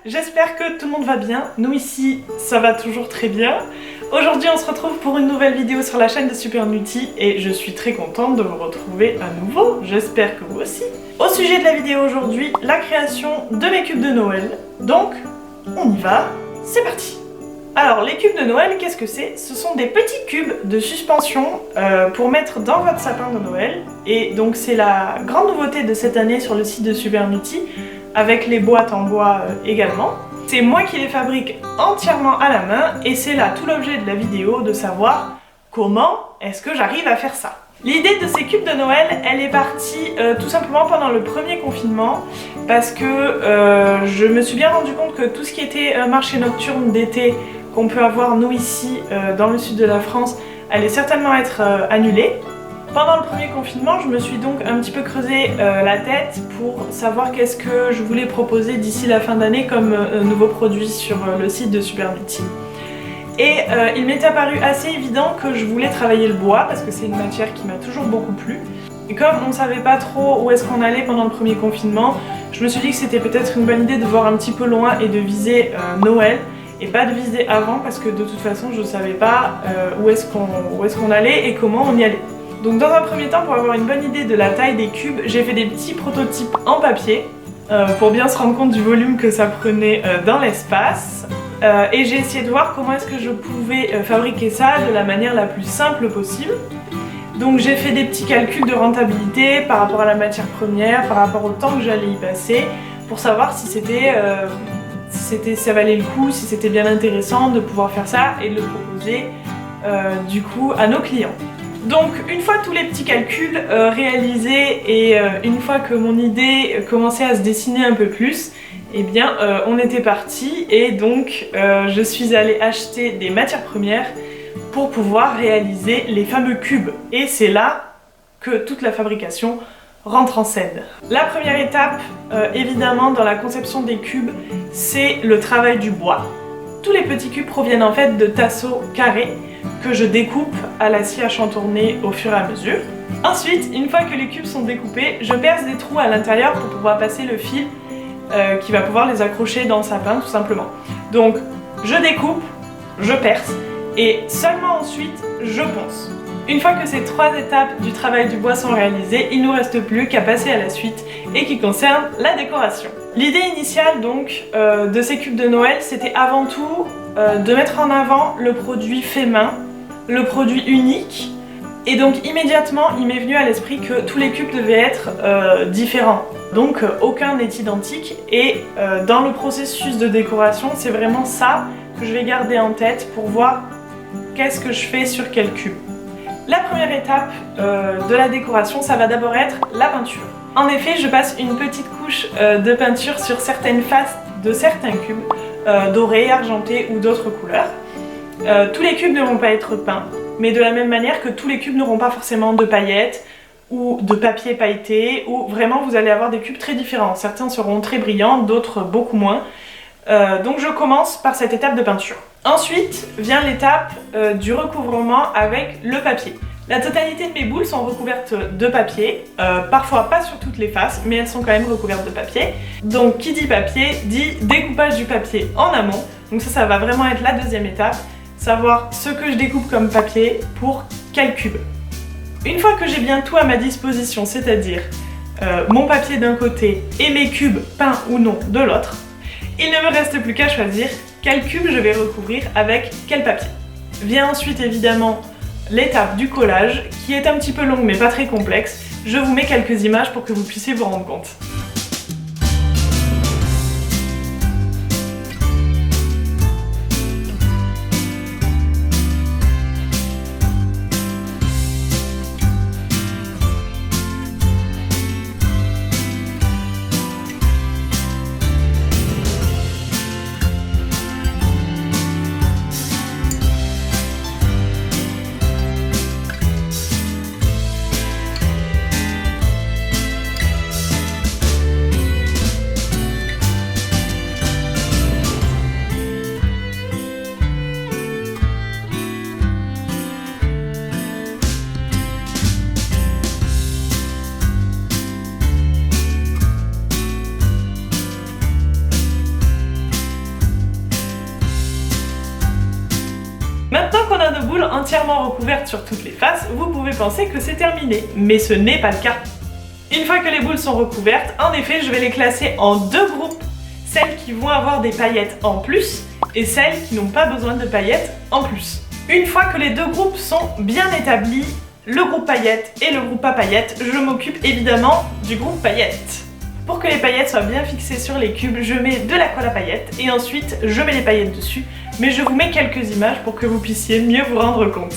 j'espère que tout le monde va bien. Nous ici, ça va toujours très bien. Aujourd'hui, on se retrouve pour une nouvelle vidéo sur la chaîne de Super Nutty et je suis très contente de vous retrouver à nouveau. J'espère que vous aussi. Au sujet de la vidéo aujourd'hui, la création de mes cubes de Noël. Donc, on y va, c'est parti. Alors, les cubes de Noël, qu'est-ce que c'est? Ce sont des petits cubes de suspension pour mettre dans votre sapin de Noël. Et donc, c'est la grande nouveauté de cette année sur le site de Super Nutty, avec les boîtes en bois également. C'est moi qui les fabrique entièrement à la main et c'est là tout l'objet de la vidéo, de savoir comment est-ce que j'arrive à faire ça. L'idée de ces cubes de Noël, elle est partie tout simplement pendant le premier confinement parce que je me suis bien rendu compte que tout ce qui était marché nocturne d'été qu'on peut avoir nous ici dans le sud de la France allait certainement être annulé. Pendant le premier confinement, je me suis donc un petit peu creusé la tête pour savoir qu'est-ce que je voulais proposer d'ici la fin d'année comme nouveau produit sur le site de Super Nutty. Et il m'est apparu assez évident que je voulais travailler le bois parce que c'est une matière qui m'a toujours beaucoup plu. Et comme on ne savait pas trop où est-ce qu'on allait pendant le premier confinement, je me suis dit que c'était peut-être une bonne idée de voir un petit peu loin et de viser Noël et pas de viser avant parce que de toute façon je ne savais pas où est-ce qu'on allait et comment on y allait. Donc dans un premier temps, pour avoir une bonne idée de la taille des cubes, j'ai fait des petits prototypes en papier pour bien se rendre compte du volume que ça prenait dans l'espace. Et j'ai essayé de voir comment est-ce que je pouvais fabriquer ça de la manière la plus simple possible. Donc j'ai fait des petits calculs de rentabilité par rapport à la matière première, par rapport au temps que j'allais y passer, pour savoir si ça valait le coup, si c'était bien intéressant de pouvoir faire ça et de le proposer du coup à nos clients. Donc une fois tous les petits calculs réalisés et une fois que mon idée commençait à se dessiner un peu plus, eh bien on était parti et donc je suis allée acheter des matières premières pour pouvoir réaliser les fameux cubes. Et c'est là que toute la fabrication rentre en scène. La première étape, évidemment, dans la conception des cubes, c'est le travail du bois. Tous les petits cubes proviennent en fait de tasseaux carrés que je découpe à la scie à chantourner au fur et à mesure. Ensuite, une fois que les cubes sont découpés, je perce des trous à l'intérieur pour pouvoir passer le fil qui va pouvoir les accrocher dans le sapin tout simplement. Donc je découpe, je perce et seulement ensuite je ponce. Une fois que ces trois étapes du travail du bois sont réalisées, il ne nous reste plus qu'à passer à la suite et qui concerne la décoration. L'idée initiale donc de ces cubes de Noël, c'était avant tout de mettre en avant le produit fait main, le produit unique, et donc immédiatement il m'est venu à l'esprit que tous les cubes devaient être différents. Donc aucun n'est identique et dans le processus de décoration, c'est vraiment ça que je vais garder en tête pour voir qu'est-ce que je fais sur quel cube. La première étape de la décoration, ça va d'abord être la peinture. En effet, je passe une petite couche de peinture sur certaines faces de certains cubes, dorés, argentés ou d'autres couleurs. Tous les cubes ne vont pas être peints, mais de la même manière que tous les cubes n'auront pas forcément de paillettes ou de papier pailleté, ou vraiment vous allez avoir des cubes très différents. Certains seront très brillants, d'autres beaucoup moins. Donc je commence par cette étape de peinture. Ensuite vient l'étape du recouvrement avec le papier. La totalité de mes boules sont recouvertes de papier, parfois pas sur toutes les faces, mais elles sont quand même recouvertes de papier. Donc qui dit papier dit découpage du papier en amont. Donc ça va vraiment être la deuxième étape, savoir ce que je découpe comme papier pour quel cube. Une fois que j'ai bien tout à ma disposition, c'est-à-dire mon papier d'un côté et mes cubes peints ou non de l'autre, il ne me reste plus qu'à choisir quel cube je vais recouvrir avec quel papier. Vient ensuite évidemment l'étape du collage qui est un petit peu longue mais pas très complexe. Je vous mets quelques images pour que vous puissiez vous rendre compte. boule entièrement recouverte sur toutes les faces, vous pouvez penser que c'est terminé, mais ce n'est pas le cas. Une fois que les boules sont recouvertes, en effet, je vais les classer en deux groupes, celles qui vont avoir des paillettes en plus et celles qui n'ont pas besoin de paillettes en plus. Une fois que les deux groupes sont bien établis, le groupe paillettes et le groupe pas paillettes, je m'occupe évidemment du groupe paillettes. Pour que les paillettes soient bien fixées sur les cubes, je mets de la colle à paillettes et ensuite je mets les paillettes dessus, mais je vous mets quelques images pour que vous puissiez mieux vous rendre compte.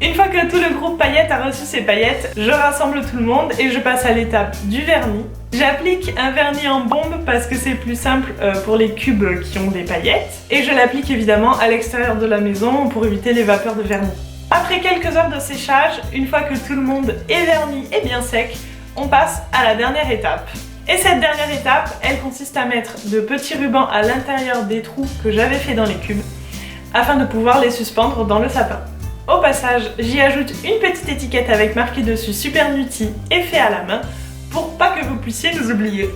Une fois que tout le groupe paillettes a reçu ses paillettes, je rassemble tout le monde et je passe à l'étape du vernis. J'applique un vernis en bombe parce que c'est plus simple pour les cubes qui ont des paillettes. Et je l'applique évidemment à l'extérieur de la maison pour éviter les vapeurs de vernis. Après quelques heures de séchage, une fois que tout le monde est verni et bien sec, on passe à la dernière étape. Et cette dernière étape, elle consiste à mettre de petits rubans à l'intérieur des trous que j'avais fait dans les cubes afin de pouvoir les suspendre dans le sapin. Au passage, j'y ajoute une petite étiquette avec marqué dessus Super Nuti et fait à la main pour pas que vous puissiez nous oublier.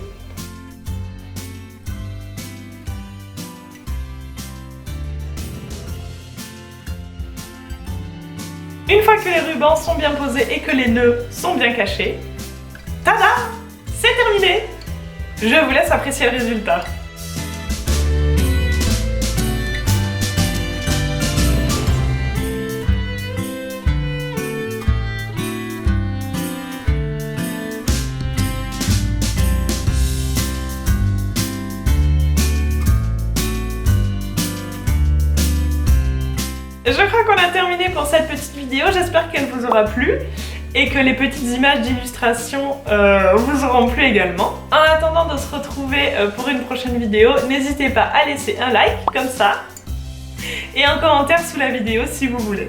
Une fois que les rubans sont bien posés et que les nœuds sont bien cachés, tada! C'est terminé! Je vous laisse apprécier le résultat. Je crois qu'on a terminé pour cette petite vidéo, j'espère qu'elle vous aura plu et que les petites images d'illustration vous auront plu également. En attendant de se retrouver pour une prochaine vidéo, n'hésitez pas à laisser un like comme ça et un commentaire sous la vidéo si vous voulez.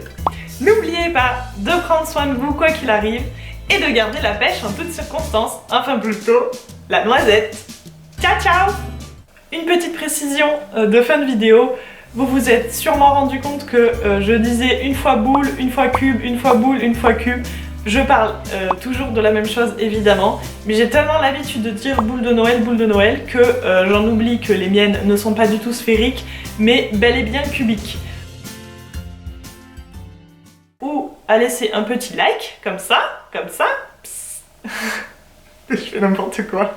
N'oubliez pas de prendre soin de vous quoi qu'il arrive et de garder la pêche en toutes circonstances, enfin plutôt la noisette. Ciao ciao! Une petite précision de fin de vidéo. Vous vous êtes sûrement rendu compte que je disais une fois boule, une fois cube, une fois boule, une fois cube. Je parle toujours de la même chose évidemment, mais j'ai tellement l'habitude de dire boule de Noël que j'en oublie que les miennes ne sont pas du tout sphériques, mais bel et bien cubiques. Ou à laisser un petit like, comme ça. Psst. Je fais n'importe quoi.